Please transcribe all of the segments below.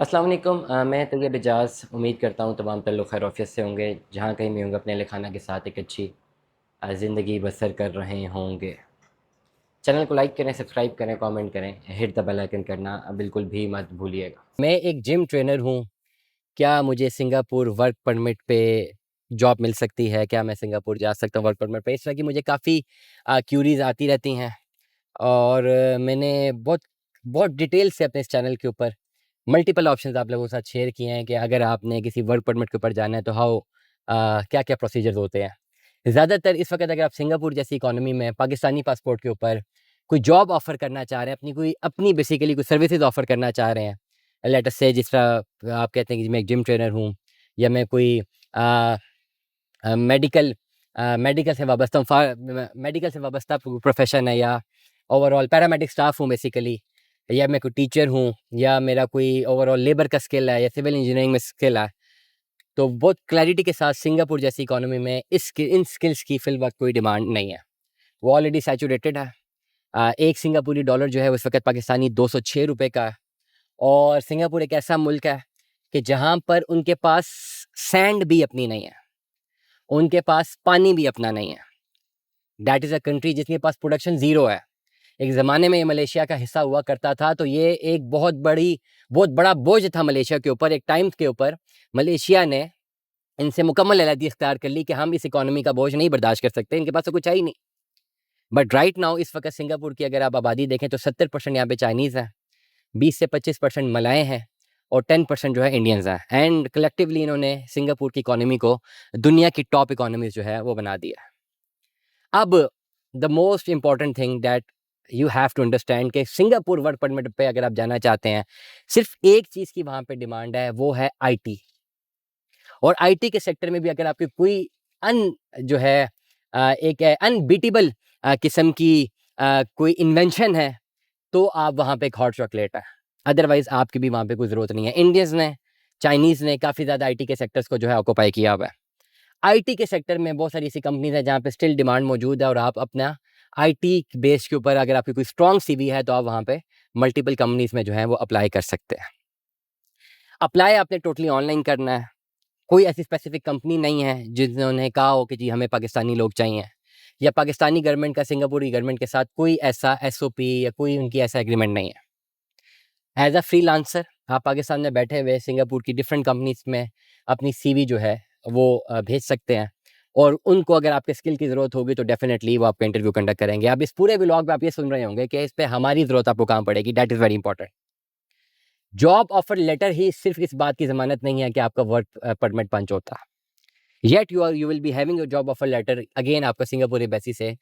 अस्सलाम वालेकुम मैं तैयब एजाज़ उम्मीद करता हूँ तमाम तर लोग खैर-ओ-आफ़ियत से होंगे, जहाँ कहीं भी होंगे अपने अहल खाना के साथ एक अच्छी ज़िंदगी बसर कर रहे होंगे। चैनल को लाइक करें, सब्सक्राइब करें, कमेंट करें, हिट द बेल आइकन करना बिल्कुल भी मत भूलिएगा। मैं एक जिम ट्रेनर हूँ, क्या मुझे सिंगापुर वर्क परमिट पे जॉब मिल सकती है? क्या मैं सिंगापुर जा सकता हूँ वर्क परमिट पे? इस तरह की मुझे काफ़ी क्यूरीज़ आती रहती हैं और मैंने बहुत बहुत डिटेल से अपने इस चैनल के ऊपर मल्टीपल ऑप्शंस आप लोगों के साथ शेयर किए हैं कि अगर आपने किसी वर्क परमिट के ऊपर जाना है तो क्या-क्या प्रोसीजर्स होते हैं। ज़्यादातर इस वक़्त अगर आप सिंगापुर जैसी इकोनॉमी में पाकिस्तानी पासपोर्ट के ऊपर कोई जॉब ऑफ़र करना चाह रहे हैं, अपनी बेसिकली कोई सर्विसेज़ ऑफ़र करना चाह रहे हैं, लेट अस से जिस तरह आप कहते हैं कि मैं एक जिम ट्रेनर हूँ या मैं कोई अ मेडिकल मेडिकल से वाबस्ता हूँ मेडिकल से वाबस्ता प्रोफ़ेशन है या ओवरऑल पैरामेडिक स्टाफ़ हूँ बेसिकली या मैं कोई टीचर हूँ या मेरा कोई ओवरऑल लेबर का स्किल है या सिविल इंजीनियरिंग में स्किल है, तो बहुत क्लैरिटी के साथ सिंगापुर जैसी इकोनॉमी में इन स्किल्स की फ़िल वक़्त कोई डिमांड नहीं है। वो ऑलरेडी सैचुरेटेड है। एक सिंगापुरी डॉलर जो है उस वक़्त पाकिस्तानी ₹206 का है और सिंगापुर एक ऐसा मुल्क है कि जहाँ पर उनके पास सैंड भी अपनी नहीं है, उनके पास पानी भी अपना नहीं है। दैट इज़ अ कंट्री जिसके पास प्रोडक्शन ज़ीरो है। एक ज़माने में ये मलेशिया का हिस्सा हुआ करता था, तो ये एक बहुत बड़ा बोझ था मलेशिया के ऊपर। एक टाइम के ऊपर मलेशिया ने इनसे मुकम्मल अलहदी इख्तियार कर ली कि हम इस इकोनॉमी का बोझ नहीं बर्दाश्त कर सकते, इनके पास तो कुछ है ही नहीं। बट राइट नाउ इस वक़्त सिंगापुर की अगर आप आबादी देखें तो 70% यहाँ पे चाइनीज़ हैं, 20 से 25% मलाएँ हैं और 10% जो है इंडियंस हैं एंड कलेक्टिवली इन्होंने सिंगापुर की इकोनॉमी को दुनिया की टॉप इकोनॉमीज़ जो है वो बना दिया है। अब the most important thing that you have to understand कि सिंगापुर वर्क परमिट पे अगर आप जाना चाहते हैं, सिर्फ एक चीज़ की वहाँ पे डिमांड है, वो है आईटी। और आईटी के सेक्टर में भी अगर आपकी कोई अन जो है एक अनबीटेबल किस्म की कोई इन्वेंशन है, तो आप वहाँ पे एक हॉट चॉकलेट हैं। अदरवाइज़ आपकी भी वहाँ पे कोई ज़रूरत नहीं है। इंडियंस ने, चाइनीज़ ने काफ़ी ज़्यादा आईटी के सेक्टर्स को जो है ऑक्यूपाई किया हुआ है। आईटी के सेक्टर में बहुत सारी ऐसी कंपनीज़ हैं जहाँ पे स्टिल डिमांड मौजूद है और आप अपना आईटी बेस के ऊपर अगर आपकी कोई स्ट्रॉन्ग सीवी है तो आप वहाँ पे मल्टीपल कंपनीज़ में जो है वो अप्लाई कर सकते हैं। अप्लाई आपने टोटली ऑनलाइन करना है। कोई ऐसी स्पेसिफिक कंपनी नहीं है जिन्होंने कहा हो कि जी हमें पाकिस्तानी लोग चाहिए या पाकिस्तानी गवर्नमेंट का सिंगापुरी गवर्नमेंट के साथ कोई ऐसा एसओपी या कोई उनकी ऐसा एग्रीमेंट नहीं है। एज़ अ फ्रीलांसर आप पाकिस्तान में बैठे हुए सिंगापुर की डिफरेंट कंपनीज़ में अपनी सीवी जो है वो भेज सकते हैं और उनको अगर आपके स्किल की ज़रूरत होगी तो डेफ़िनेटली वो आपका इंटरव्यू कंडक्ट करेंगे। अब इस पूरे व्लॉग में आप ये सुन रहे होंगे कि इस पे हमारी ज़रूरत आपको कहाँ पड़ेगी, that is very important. Job offer letter ही सिर्फ इस बात की ज़मानत नहीं है कि आपका वर्क परमिट पंच होता है। Yet you will be having your job offer letter again आपका सिंगापुर एम्बेसी से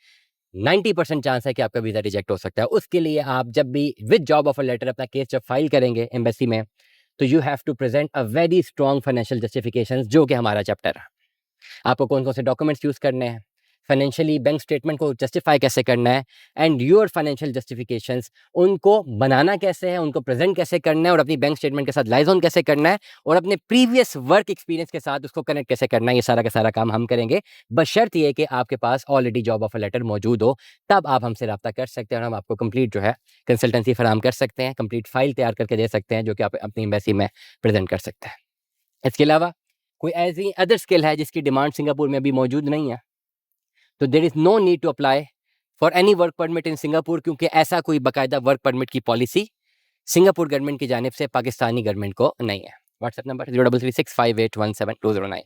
90% चांस है कि आपका वीज़ा रिजेक्ट हो सकता है। उसके लिए आप जब भी विद जॉब ऑफर लेटर अपना केस जब फाइल करेंगे एम्बेसी में, तो you have to present a very strong financial justifications जो कि हमारा चैप्टर है। आपको कौन-कौन से डॉक्यूमेंट्स यूज़ करने हैं, फाइनेंशियली बैंक स्टेटमेंट को जस्टिफाई कैसे करना है एंड योर फाइनेंशियल जस्टिफिकेशंस उनको बनाना कैसे है, उनको प्रेज़ेंट कैसे करना है और अपनी बैंक स्टेटमेंट के साथ लाइज़ ऑन कैसे करना है और अपने प्रीवियस वर्क एक्सपीरियंस के साथ उसको कनेक्ट कैसे करना है, ये सारा का सारा काम हम करेंगे। बशर्ते ये कि आपके पास ऑलरेडी जॉब ऑफर लेटर मौजूद हो, तब आप हमसे राब्ता कर सकते हैं और हम आपको कंप्लीट जो है कंसल्टेंसी फराहम कर सकते हैं, कंप्लीट फ़ाइल तैयार करके दे सकते हैं, जो कि आप अपनी एम्बेसी में प्रेज़ेंट कर सकते हैं। इसके अलावा कोई ऐसी अदर स्किल है जिसकी डिमांड सिंगापुर में अभी मौजूद नहीं है, तो there is no need to apply for any work permit in Singapore क्योंकि ऐसा कोई बाकायदा वर्क परमिट की पॉलिसी सिंगापुर गवर्नमेंट की जानिब से पाकिस्तानी गवर्नमेंट को नहीं है। WhatsApp number 03365817 209।